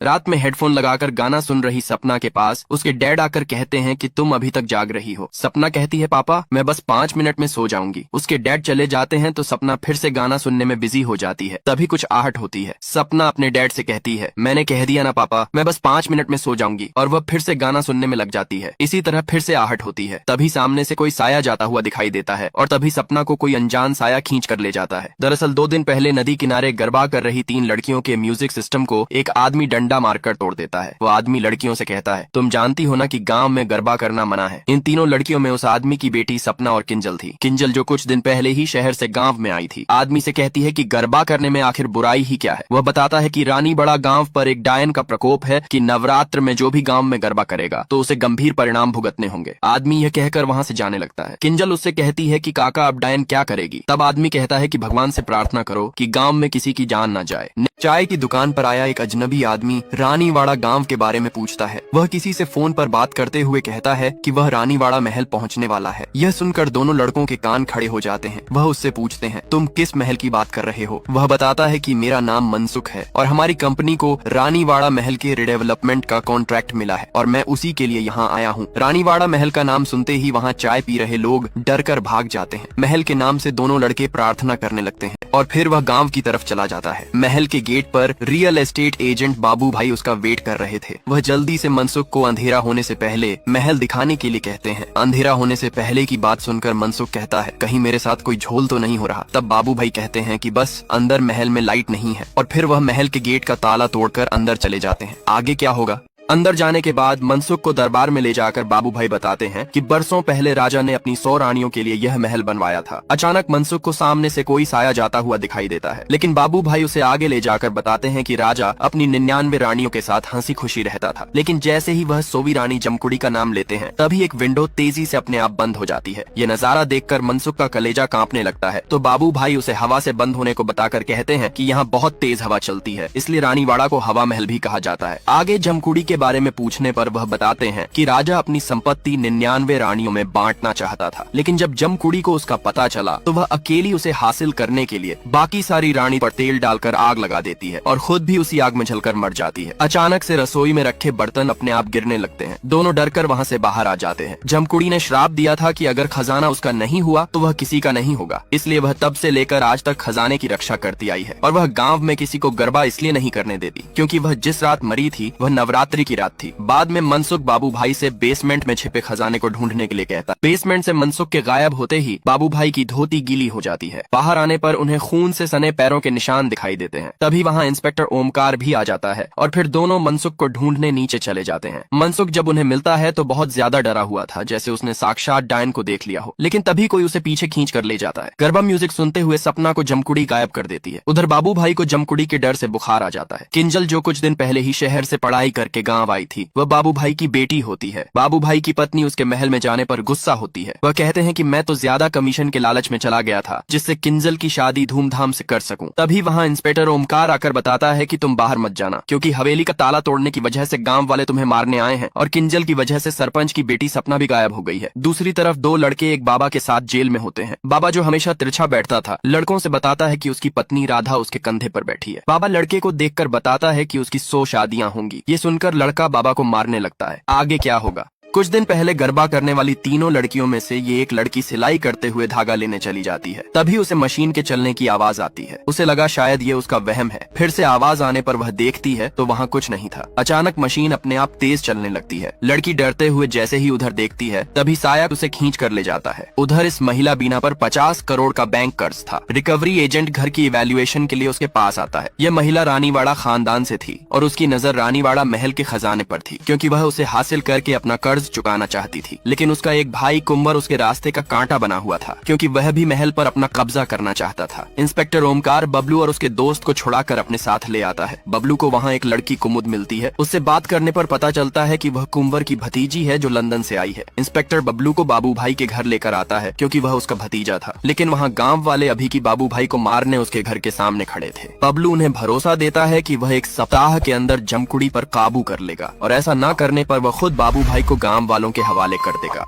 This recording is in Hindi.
रात में हेडफोन लगाकर गाना सुन रही सपना के पास उसके डैड आकर कहते हैं कि तुम अभी तक जाग रही हो। सपना कहती है पापा मैं बस 5 मिनट में सो जाऊंगी। उसके डैड चले जाते हैं तो सपना फिर से गाना सुनने में बिजी हो जाती है। तभी कुछ आहट होती है। सपना अपने डैड से कहती है मैंने कह दिया ना पापा मैं बस 5 मिनट में सो जाऊंगी, और वह फिर से गाना सुनने में लग जाती है। इसी तरह फिर से आहट होती है। तभी सामने से कोई साया जाता हुआ दिखाई देता है और तभी सपना को कोई अनजान साया खींच कर ले जाता है। दरअसल 2 दिन पहले नदी किनारे गरबा कर रही 3 लड़कियों के म्यूजिक सिस्टम को एक आदमी डंडा मारकर तोड़ देता है। वो आदमी लड़कियों से कहता है तुम जानती हो ना कि गांव में गरबा करना मना है। इन तीनों लड़कियों में उस आदमी की बेटी सपना और किंजल थी। किंजल जो कुछ दिन पहले ही शहर से गांव में आई थी। आदमी से कहती है कि गरबा करने में आखिर बुराई ही क्या है। वह बताता है कि रानी बड़ा गांव पर एक डायन का प्रकोप है कि नवरात्र में जो भी गांव में गरबा करेगा तो उसे गंभीर परिणाम भुगतने होंगे। आदमी यह कहकर वहां से जाने लगता है। किंजल उससे कहती है कि काका अब डायन क्या करेगी। तब आदमी कहता है कि भगवान से प्रार्थना करो कि गांव में किसी की जान न जाए। चाय की दुकान पर आया एक अजनबी आदमी रानीवाड़ा गांव के बारे में पूछता है। वह किसी से फोन पर बात करते हुए कहता है कि वह रानीवाड़ा महल पहुंचने वाला है। यह सुनकर दोनों लड़कों के कान खड़े हो जाते हैं। वह उससे पूछते हैं तुम किस महल की बात कर रहे हो। वह बताता है कि मेरा नाम मनसुख है और हमारी कंपनी को रानीवाड़ा महल के रिडेवलपमेंट का कॉन्ट्रैक्ट मिला है और मैं उसी के लिए यहाँ आया हूँ। रानीवाड़ा महल का नाम सुनते ही वहाँ चाय पी रहे लोग डर कर भाग जाते हैं। महल के नाम से दोनों लड़के प्रार्थना करने लगते हैं और फिर वह गांव की तरफ चला जाता है। महल के गेट पर रियल एस्टेट एजेंट बाबू भाई उसका वेट कर रहे थे। वह जल्दी से मनसुख को अंधेरा होने से पहले महल दिखाने के लिए कहते हैं। अंधेरा होने से पहले की बात सुनकर मनसुख कहता है कहीं मेरे साथ कोई झोल तो नहीं हो रहा। तब बाबू भाई कहते हैं कि बस अंदर महल में लाइट नहीं है, और फिर वह महल के गेट का ताला तोड़कर अंदर चले जाते हैं। आगे क्या होगा। अंदर जाने के बाद मनसुख को दरबार में ले जाकर बाबू भाई बताते हैं कि बरसों पहले राजा ने अपनी 100 रानियों के लिए यह महल बनवाया था। अचानक मनसुख को सामने से कोई साया जाता हुआ दिखाई देता है, लेकिन बाबू भाई उसे आगे ले जाकर बताते हैं कि राजा अपनी 99 रानियों के साथ हंसी खुशी रहता था। लेकिन जैसे ही वह 100वीं रानी जमकुड़ी का नाम लेते हैं तभी एक विंडो तेजी से अपने आप बंद हो जाती है। ये नजारा देखकर मनसुख का कलेजा कांपने लगता है। तो बाबू भाई उसे हवा से बंद होने को बताकर कहते हैं कि यहाँ बहुत तेज हवा चलती है, इसलिए रानीवाड़ा को हवा महल भी कहा जाता है। आगे जमकुड़ी के बारे में पूछने पर वह बताते हैं कि राजा अपनी संपत्ति 99 रानियों में बांटना चाहता था, लेकिन जब जमकुड़ी को उसका पता चला तो वह अकेली उसे हासिल करने के लिए बाकी सारी रानी पर तेल डालकर आग लगा देती है और खुद भी उसी आग में जलकर मर जाती है। अचानक से रसोई में रखे बर्तन अपने आप गिरने लगते हैं। दोनों डरकर वहाँ से बाहर आ जाते हैं। जमकुड़ी ने श्राप दिया था कि अगर खजाना उसका नहीं हुआ तो वह किसी का नहीं होगा, इसलिए वह तब से लेकर आज तक खजाने की रक्षा करती आई है। और वह गाँव में किसी को गरबा इसलिए नहीं करने देती क्योंकि वह जिस रात मरी थी वह नवरात्रि की रात थी। बाद में मनसुख बाबू भाई से बेसमेंट में छिपे खजाने को ढूंढने के लिए कहता। बेसमेंट से मनसुख के गायब होते ही बाबू भाई की धोती गीली हो जाती है। बाहर आने पर उन्हें खून से सने पैरों के निशान दिखाई देते हैं। तभी वहाँ इंस्पेक्टर ओमकार भी आ जाता है और फिर दोनों मनसुख को ढूंढने नीचे चले जाते हैं। मनसुख जब उन्हें मिलता है तो बहुत ज्यादा डरा हुआ था, जैसे उसने साक्षात डायन को देख लिया हो। लेकिन तभी कोई उसे पीछे खींच कर ले जाता है। गरबा म्यूजिक सुनते हुए सपना को जमकुड़ी गायब कर देती है। उधर बाबू भाई को जमकुड़ी के डर से बुखार आ जाता है। किंजल जो कुछ दिन पहले ही शहर से पढ़ाई करके गाँव आई थी वह बाबू भाई की बेटी होती है। बाबू भाई की पत्नी उसके महल में जाने पर गुस्सा होती है। वह कहते हैं कि मैं तो ज्यादा कमीशन के लालच में चला गया था जिससे किंजल की शादी धूमधाम से कर सकूं। तभी वहाँ इंस्पेक्टर ओमकार आकर बताता है कि तुम बाहर मत जाना क्योंकि हवेली का ताला तोड़ने की वजह से गांव वाले तुम्हें मारने आए हैं और किंजल की वजह से सरपंच की बेटी सपना भी गायब हो गई है। दूसरी तरफ 2 लड़के एक बाबा के साथ जेल में होते हैं। बाबा जो हमेशा तिरछा बैठता था लड़कों से बताता है कि उसकी पत्नी राधा उसके कंधे पर बैठी है। बाबा लड़के को देखकर बताता है कि उसकी 100 शादियां होंगी। ये सुनकर लड़का बाबा को मारने लगता है। आगे क्या होगा। कुछ दिन पहले गरबा करने वाली तीनों लड़कियों में से ये एक लड़की सिलाई करते हुए धागा लेने चली जाती है। तभी उसे मशीन के चलने की आवाज आती है। उसे लगा शायद ये उसका वहम है। फिर से आवाज आने पर वह देखती है तो वहाँ कुछ नहीं था। अचानक मशीन अपने आप तेज चलने लगती है। लड़की डरते हुए जैसे ही उधर देखती है तभी साया उसे खींच कर ले जाता है। उधर इस महिला बीना पर 50 करोड़ का बैंक कर्ज था। रिकवरी एजेंट घर की इवैल्यूएशन के लिए उसके पास आता है। यह महिला रानीवाड़ा खानदान से थी और उसकी नजर रानीवाड़ा महल के खजाने पर थी क्योंकि वह उसे हासिल करके अपना कर्ज चुकाना चाहती थी। लेकिन उसका एक भाई कुंवर उसके रास्ते का कांटा बना हुआ था क्योंकि वह भी महल पर अपना कब्जा करना चाहता था। इंस्पेक्टर ओमकार बबलू और उसके दोस्त को छुड़ाकर अपने साथ ले आता है। बबलू को वहाँ एक लड़की कुमुद मिलती है। उससे बात करने पर पता चलता है कि वह कुंवर की भतीजी है जो लंदन से आई है। इंस्पेक्टर बबलू को बाबू भाई के घर लेकर आता है क्योंकि वह उसका भतीजा था। लेकिन वहाँ गाँव वाले अभी की बाबू भाई को मारने उसके घर के सामने खड़े थे। बबलू उन्हें भरोसा देता है कि वह 1 सप्ताह के अंदर जमकुड़ी पर काबू कर लेगा और ऐसा न करने पर वह खुद बाबू भाई को गाँव वालों के हवाले कर देगा।